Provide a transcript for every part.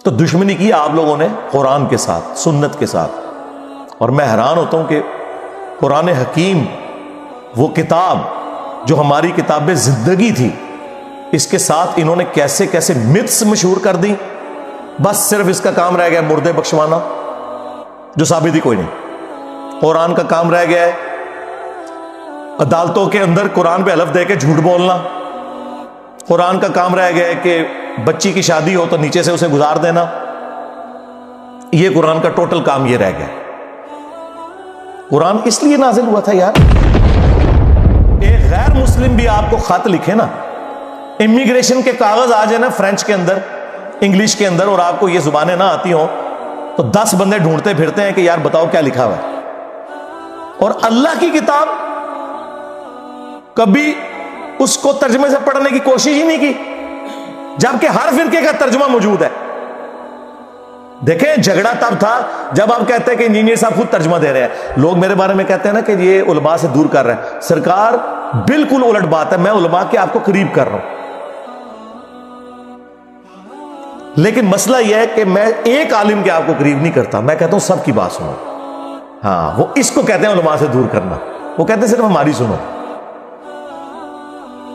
تو دشمنی کی آپ لوگوں نے قرآن کے ساتھ، سنت کے ساتھ. اور میں حیران ہوتا ہوں کہ قرآن حکیم، وہ کتاب جو ہماری کتاب زندگی تھی، اس کے ساتھ انہوں نے کیسے کیسے متس مشہور کر دی. بس صرف اس کا کام رہ گیا مردے بخشوانا، جو ثابت ہی کوئی نہیں. قرآن کا کام رہ گیا ہے عدالتوں کے اندر قرآن پہ حلف دے کے جھوٹ بولنا. قرآن کا کام رہ گیا ہے کہ بچی کی شادی ہو تو نیچے سے اسے گزار دینا. یہ قرآن کا ٹوٹل کام یہ رہ گیا. قرآن اس لیے نازل ہوا تھا یار، ایک غیر مسلم بھی آپ کو خط لکھے نا، امیگریشن کے کاغذ آ جائے نا فرینچ کے اندر، انگلش کے اندر، اور آپ کو یہ زبانیں نہ آتی ہوں تو 10 بندے ڈھونڈتے پھرتے ہیں کہ یار بتاؤ کیا لکھا ہوا ہے. اور اللہ کی کتاب کبھی اس کو ترجمے سے پڑھنے کی کوشش ہی نہیں کی، جبکہ ہر فرقے کا ترجمہ موجود ہے. دیکھیں جھگڑا تب تھا جب آپ کہتے ہیں کہ انجینئر صاحب خود ترجمہ دے رہے ہیں. لوگ میرے بارے میں کہتے ہیں نا کہ یہ علماء سے دور کر رہے ہیں. سرکار بالکل الٹ بات ہے، میں علماء کے آپ کو قریب کر رہا ہوں. لیکن مسئلہ یہ ہے کہ میں ایک عالم کے آپ کو قریب نہیں کرتا، میں کہتا ہوں سب کی بات سنو. ہاں وہ اس کو کہتے ہیں علماء سے دور کرنا. وہ کہتے ہیں صرف ہماری سنو.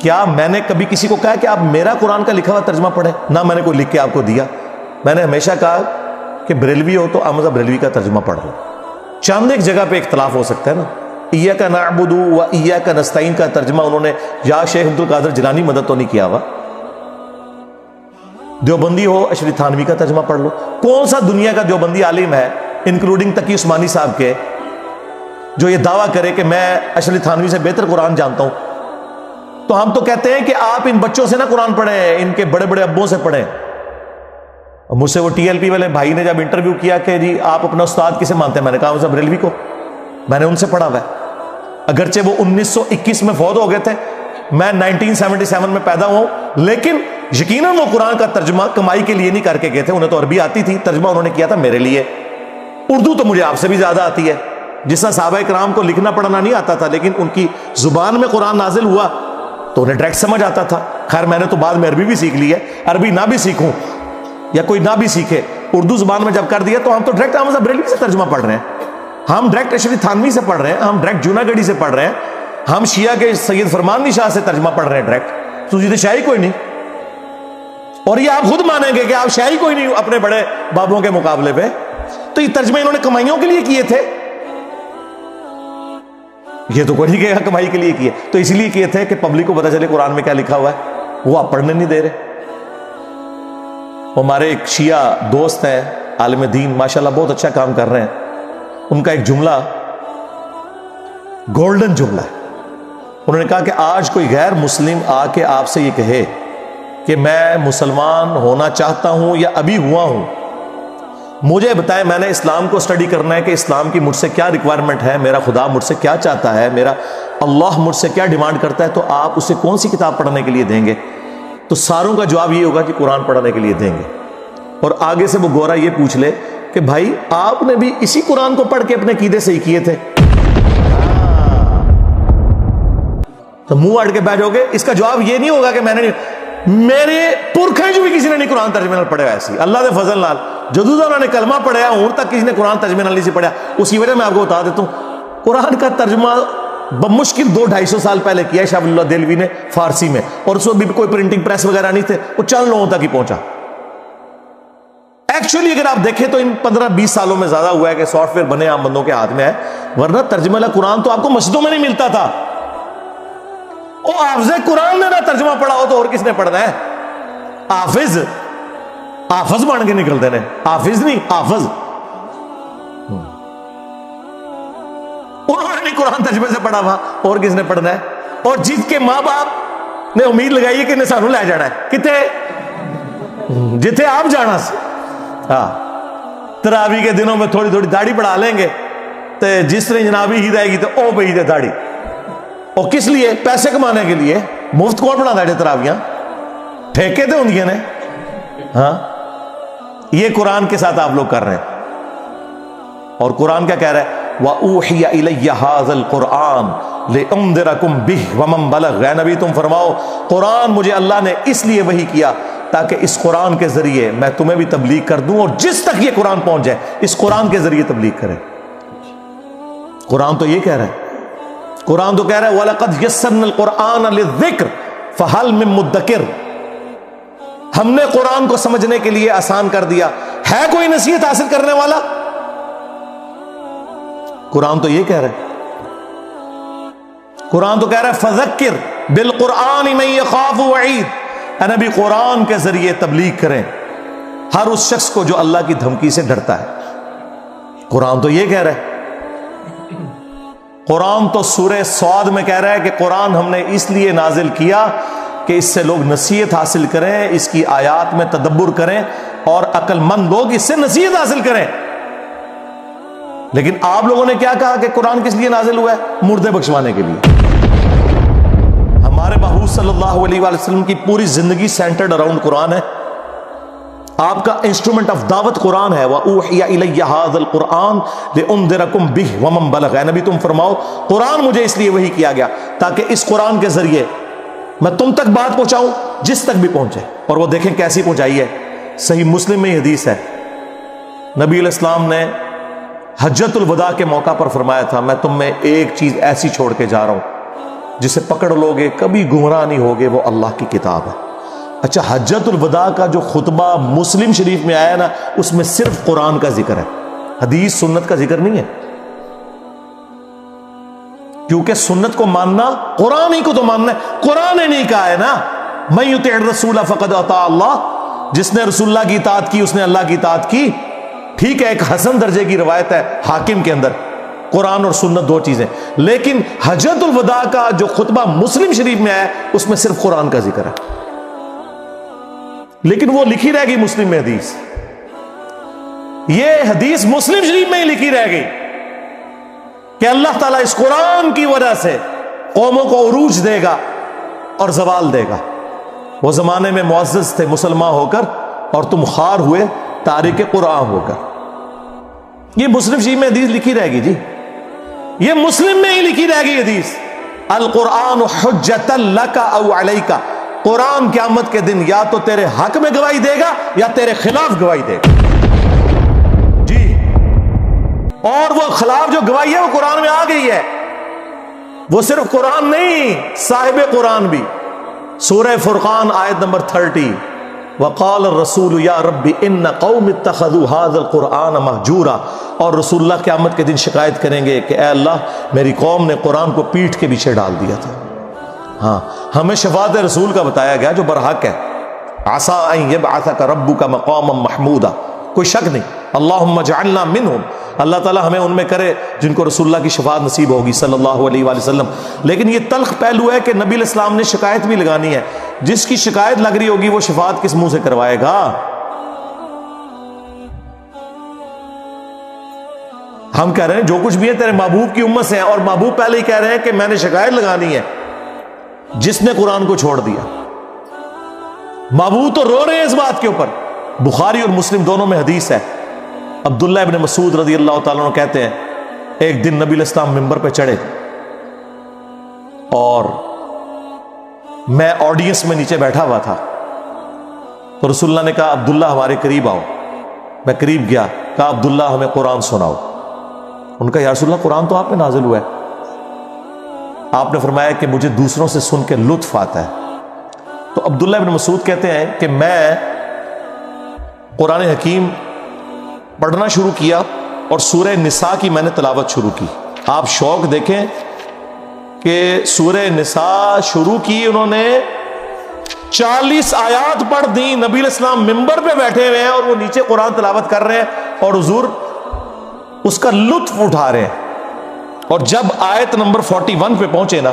کیا میں نے کبھی کسی کو کہا کہ آپ میرا قرآن کا لکھا ہوا ترجمہ پڑھیں؟ نہ میں نے کوئی لکھ کے آپ کو دیا. میں نے ہمیشہ کہا کہ بریلوی ہو تو احمد بریلوی کا ترجمہ پڑھ لو. چاند ایک جگہ پہ اختلاف ہو سکتا ہے نا. ایاک نعبد و ایاک نستعین کا ترجمہ انہوں نے یا شیخ عبد القادر جیلانی مدد تو نہیں کیا ہوا. دیوبندی ہو اشرف تھانوی کا ترجمہ پڑھ لو. کون سا دنیا کا دیوبندی عالم ہے انکلوڈنگ تقی عثمانی صاحب کے جو یہ دعویٰ کرے کہ میں اشرف تھانوی سے بہتر قرآن جانتا ہوں؟ تو ہم تو کہتے ہیں کہ آپ ان بچوں سے نہ قرآن پڑھیں، ان کے بڑے بڑے ابوں سے پڑھیں. مجھ سے وہ ٹی ایل پی والے بھائی نے جب انٹرویو کیا کہ جی آپ اپنا استاد کسے مانتے ہیں، میں نے کہا صاحب بریلوی کو، میں نے ان سے پڑھا ہوا ہے. اگرچہ وہ 1921 میں فوت ہو گئے تھے، میں 1977 میں پیدا ہوا ہوں، لیکن یقیناً وہ قرآن کا ترجمہ کمائی کے لیے نہیں کر کے گئے تھے. انہیں تو عربی آتی تھی، ترجمہ انہوں نے کیا تھا میرے لیے. اردو تو مجھے آپ سے بھی زیادہ آتی ہے. جس طرح صحابہ کرام کو لکھنا پڑھنا نہیں آتا تھا، لیکن ان کی زبان میں قرآن نازل ہوا تو انہیں ڈائریکٹ سمجھ آتا تھا. خیر میں نے تو بعد میں عربی بھی سیکھ لی ہے. عربی نہ بھی سیکھوں یا کوئی نہ بھی سیکھے، اردو زبان میں جب کر دیا تو ہم تو ڈائریکٹ احمد بریلوی سے ترجمہ پڑھ رہے ہیں، ہم ڈائریکٹ اشرف تھانوی سے پڑھ رہے ہیں، ہم ڈائریکٹ جوناگڑھی سے پڑھ رہے ہیں، ہم شیعہ کے سید فرمانوی شاہ سے ترجمہ پڑھ رہے ہیں ڈائریکٹ. تو یہ شاہی کوئی نہیں. اور یہ آپ خود مانیں گے کہ آپ شاہی کوئی نہیں اپنے بڑے بابوں کے مقابلے پہ. تو یہ ترجمے انہوں نے کمائیوں کے لیے کیے تھے، یہ تو کوئی نہیں کہا کمائی کے لیے کیے. تو اس لیے کیے تھے کہ پبلک کو پتا چلے قرآن میں کیا لکھا ہوا ہے. وہ آپ پڑھنے نہیں دے رہے. ہمارے ایک شیعہ دوست ہیں عالم دین، ماشاءاللہ بہت اچھا کام کر رہے ہیں. ان کا ایک جملہ گولڈن جملہ ہے. انہوں نے کہا کہ آج کوئی غیر مسلم آ کے آپ سے یہ کہے کہ میں مسلمان ہونا چاہتا ہوں یا ابھی ہوا ہوں، مجھے بتائیں میں نے اسلام کو اسٹڈی کرنا ہے کہ اسلام کی مجھ سے کیا ریکوائرمنٹ ہے، میرا خدا مجھ سے کیا چاہتا ہے، میرا اللہ مجھ سے کیا ڈیمانڈ کرتا ہے، تو آپ اسے کون سی کتاب پڑھنے کے لیے دیں گے؟ تو ساروں کا جواب یہ ہوگا کہ قرآن پڑھنے کے لیے دیں گے. اور آگے سے وہ گورا یہ پوچھ لے کہ بھائی آپ نے بھی اسی قرآن کو پڑھ کے اپنے عقیدے صحیح کیے تھے؟ تو منہ اڑ کے بیٹھو گے. اس کا جواب یہ نہیں ہوگا کہ میں نے میرے پرکھے جو بھی کسی نے نہیں قرآن ترجمے نال پڑھے. ایسی اللہ دے فضل نال جدوں انہوں نے کلمہ پڑھیا ہوں تک کسی نے قرآن ترجمے نال نہیں سی پڑھیا. اسی وجہ میں آپ کو بتا دیتا ہوں قرآن کا ترجمہ بمشکل 200-250 سال پہلے کیا شاہ ولی اللہ دہلوی نے فارسی میں، اور اس وقت بھی کوئی پرنٹنگ پریس وغیرہ نہیں تھے، وہ چند لوگوں تک ہی پہنچا. ایکچولی اگر آپ دیکھیں تو ان 15-20 سالوں میں زیادہ ہوا ہے کہ سافٹ ویئر بنے عام بندوں کے ہاتھ میں ہے، ورنہ ترجمہ والا قرآن تو آپ کو مسجدوں میں نہیں ملتا تھا. وہ حافظ قرآن نے نہ ترجمہ پڑھا ہو تو اور کس نے پڑھنا ہے؟ حافظ بن کے نکلتے ہیں، حافظ نہیں حافظ. انہوں نے نہیں قرآن ترجمے سے پڑھا ہوا، اور کس نے پڑھنا ہے؟ اور جس کے ماں باپ نے امید لگائی ہے کہ انہیں سانو لے جانا ہے کتنے جتھے آپ جانا سے. ہاں تراوی کے دنوں میں تھوڑی تھوڑی داڑھی بڑھا لیں گے تو جس طرح جنابی عید آئے گی تو او پہ عید ہے داڑھی. اور کس لیے؟ پیسے کمانے کے لیے. مفت کون بنا داڑھی تراویاں؟ ٹھیکے تو ہوں نے. ہاں یہ قرآن کے ساتھ آپ لوگ کر رہے ہیں. اور قرآن کیا کہہ رہا ہے؟ وَأُوحِيَ إِلَيَّ هَذَا الْقُرْآنُ لِأُنذِرَكُم بِهِ وَمَن بَلَغَ. اے نبی تم فرماؤ قرآن مجھے اللہ نے اس لیے وحی کیا تاکہ اس قرآن کے ذریعے میں تمہیں بھی تبلیغ کر دوں، اور جس تک یہ قرآن پہنچ جائے اس قرآن کے ذریعے تبلیغ کرے۔ قرآن تو یہ کہہ رہا ہے، قرآن تو کہہ رہا ہے وَلَقَدْ يَسَّرْنَا الْقُرْآنَ لِلذِّكْرِ فَهَلْ مِن مُدَّكِرٍ، ہم نے قرآن کو سمجھنے کے لیے آسان کر دیا، ہے کوئی نصیحت حاصل کرنے والا؟ قرآن تو یہ کہہ رہا ہے، قرآن تو کہہ رہا ہے فذکر بالقرآن من یخاف وعید، اے نبی قرآن کے ذریعے تبلیغ کریں ہر اس شخص کو جو اللہ کی دھمکی سے ڈرتا ہے۔ قرآن تو یہ کہہ رہا ہے، قرآن تو سورہ صاد میں کہہ رہا ہے کہ قرآن ہم نے اس لیے نازل کیا کہ اس سے لوگ نصیحت حاصل کریں، اس کی آیات میں تدبر کریں اور عقل مند لوگ اس سے نصیحت حاصل کریں۔ لیکن آپ لوگوں نے کیا کہا کہ قرآن کس لیے نازل ہوا ہے؟ مردے بخشوانے کے لیے۔ ہمارے محبوب صلی اللہ علیہ وآلہ وسلم کی پوری زندگی سینٹرڈ اراؤنڈ قرآن ہے، آپ کا انسٹرومنٹ آف دعوت قرآن ہے۔ وَأُوحِيَ إِلَيَّ هَذَا الْقُرْآنُ لِأُنذِرَكُم بِهِ وَمَن بَلَغَ، اے نبی تم فرماؤ قرآن مجھے اس لیے وحی کیا گیا تاکہ اس قرآن کے ذریعے میں تم تک بات پہنچاؤں جس تک بھی پہنچے۔ اور وہ دیکھیں کیسی پہنچائی ہے، صحیح مسلم میں یہ حدیث ہے، نبی علیہ السلام نے حجۃ الوداع کے موقع پر فرمایا تھا میں تم میں ایک چیز ایسی چھوڑ کے جا رہا ہوں جسے پکڑ لوگے کبھی گمراہ نہیں ہوگے، وہ اللہ کی کتاب ہے۔ اچھا، حجۃ الوداع کا جو خطبہ مسلم شریف میں آیا نا، اس میں صرف قرآن کا ذکر ہے، حدیث سنت کا ذکر نہیں ہے، کیونکہ سنت کو ماننا قرآن ہی کو تو ماننا ہے، قرآن نے نہیں کہا ہے نا من یطع الرسول فقد اطاع اللہ، جس نے رسول اللہ کی اطاعت کی اس نے اللہ کی اطاعت کی۔ ٹھیک ہے، ایک حسن درجے کی روایت ہے حاکم کے اندر، قرآن اور سنت دو چیزیں، لیکن حجۃ الوداع کا جو خطبہ مسلم شریف میں آیا اس میں صرف قرآن کا ذکر ہے، لیکن وہ لکھی رہ گئی مسلم میں حدیث، یہ حدیث مسلم شریف میں ہی لکھی رہ گئی کہ اللہ تعالیٰ اس قرآن کی وجہ سے قوموں کو عروج دے گا اور زوال دے گا۔ وہ زمانے میں معزز تھے مسلمان ہو کر اور تم خوار ہوئے تارک قرآن ہو کر۔ یہ مسلم شریف میں حدیث لکھی رہ گئی جی، یہ مسلم میں ہی لکھی رہ گئی حدیث، القرآن حجۃ لک او علیک، قرآن قیامت کے دن یا تو تیرے حق میں گواہی دے گا یا تیرے خلاف گواہی دے گا جی، اور وہ خلاف جو گواہی ہے وہ قرآن میں آ گئی ہے، وہ صرف قرآن نہیں، صاحب قرآن بھی۔ سورہ فرقان آیت نمبر 30، وقال الرسول یا رب ان قوم اتخذوا هذا القرآن مہجورا، اور رسول اللہ قیامت کے دن شکایت کریں گے کہ اے اللہ میری قوم نے قرآن کو پیٹھ کے پیچھے ڈال دیا تھا۔ ہاں، ہمیں شفاعت رسول کا بتایا گیا جو برحق ہے، عسى ان يبعثك ربك مقاما محمودا، کوئی شک نہیں، اللہم اجعلنا منہم، اللہ تعالیٰ ہمیں ان میں کرے جن کو رسول اللہ کی شفاعت نصیب ہوگی صلی اللہ علیہ وآلہ وسلم۔ لیکن یہ تلخ پہلو ہے کہ نبی علیہ السلام نے شکایت بھی لگانی ہے، جس کی شکایت لگ رہی ہوگی وہ شفاعت کس منہ سے کروائے گا؟ ہم کہہ رہے ہیں جو کچھ بھی ہے تیرے محبوب کی امت سے ہیں، اور محبوب پہلے ہی کہہ رہے ہیں کہ میں نے شکایت لگانی ہے جس نے قرآن کو چھوڑ دیا۔ محبوب تو رو رہے ہیں اس بات کے اوپر، بخاری اور مسلم دونوں میں حدیث ہے، عبداللہ ابن مسعود رضی اللہ تعالیٰ عنہ کہتے ہیں ایک دن نبی علیہ السلام ممبر پہ چڑھے اور میں آڈینس میں نیچے بیٹھا ہوا تھا، تو رسول اللہ نے کہا عبداللہ ہمارے قریب آؤ، میں قریب گیا، کہا عبداللہ ہمیں قرآن سناؤ۔ ان کا یا رسول اللہ قرآن تو آپ پہ نازل ہوا ہے۔ آپ نے فرمایا کہ مجھے دوسروں سے سن کے لطف آتا ہے۔ تو عبداللہ ابن مسعود کہتے ہیں کہ میں قرآن حکیم پڑھنا شروع کیا اور سورہ نساء کی میں نے تلاوت شروع کی۔ آپ شوق دیکھیں کہ سورہ نساء شروع کی انہوں نے 40 آیات پڑھ دی، نبی علیہ السلام ممبر پہ بیٹھے ہوئے ہیں اور وہ نیچے قرآن تلاوت کر رہے ہیں اور حضور اس کا لطف اٹھا رہے ہیں۔ اور جب آیت نمبر 41 پہ پہنچے نا،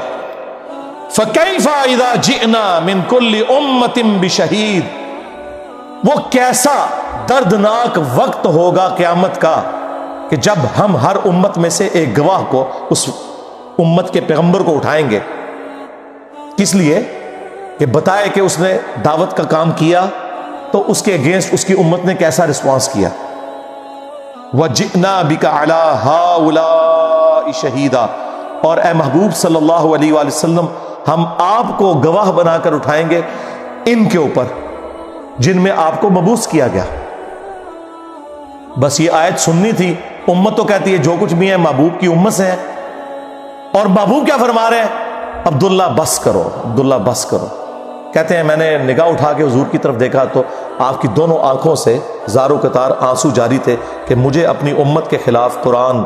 فَكَيْفَ إِذَا جِئْنَا مِن كُلِّ أُمَّةٍ بِشَهِيدٍ، وہ کیسا دردناک وقت ہوگا قیامت کا کہ جب ہم ہر امت میں سے ایک گواہ کو اس امت کے پیغمبر کو اٹھائیں گے، کس لیے کہ بتائے کہ اس نے دعوت کا کام کیا تو اس کے اگینسٹ اس کی امت نے کیسا رسپانس کیا۔ وَجِئْنَا بِكَ عَلَىٰ هَٰؤُلَاءِ شَهِيدًا، اور اے محبوب صلی اللہ علیہ وآلہ وسلم ہم آپ کو گواہ بنا کر اٹھائیں گے ان کے اوپر، جن میں آپ کو مبعوث کیا گیا. بس یہ آیت سننی تھی. امت تو کہتی ہے جو کچھ بھی ہے محبوب کی امت سے ہے. اور محبوب کیا فرما رہے ہیں؟ عبداللہ بس کرو، عبداللہ بس کرو. کہتے ہیں میں نے نگاہ اٹھا کے حضور کی طرف دیکھا تو آپ کی دونوں آنکھوں سے زار و قطار آنسو جاری تھے کہ مجھے اپنی امت کے خلاف قرآن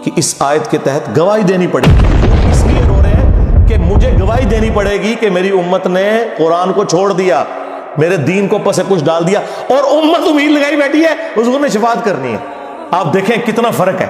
کی اس آیت کے تحت گواہی دینی پڑے گی. اس لیے رو رہے ہیں کہ مجھے گواہی دینی پڑے گی کہ میری امت نے قرآن کو چھوڑ دیا، میرے دین کو پس کچھ ڈال دیا، اور امت امید لگائی بیٹھی ہے حضور نے شفاعت کرنی ہے. آپ دیکھیں کتنا فرق ہے.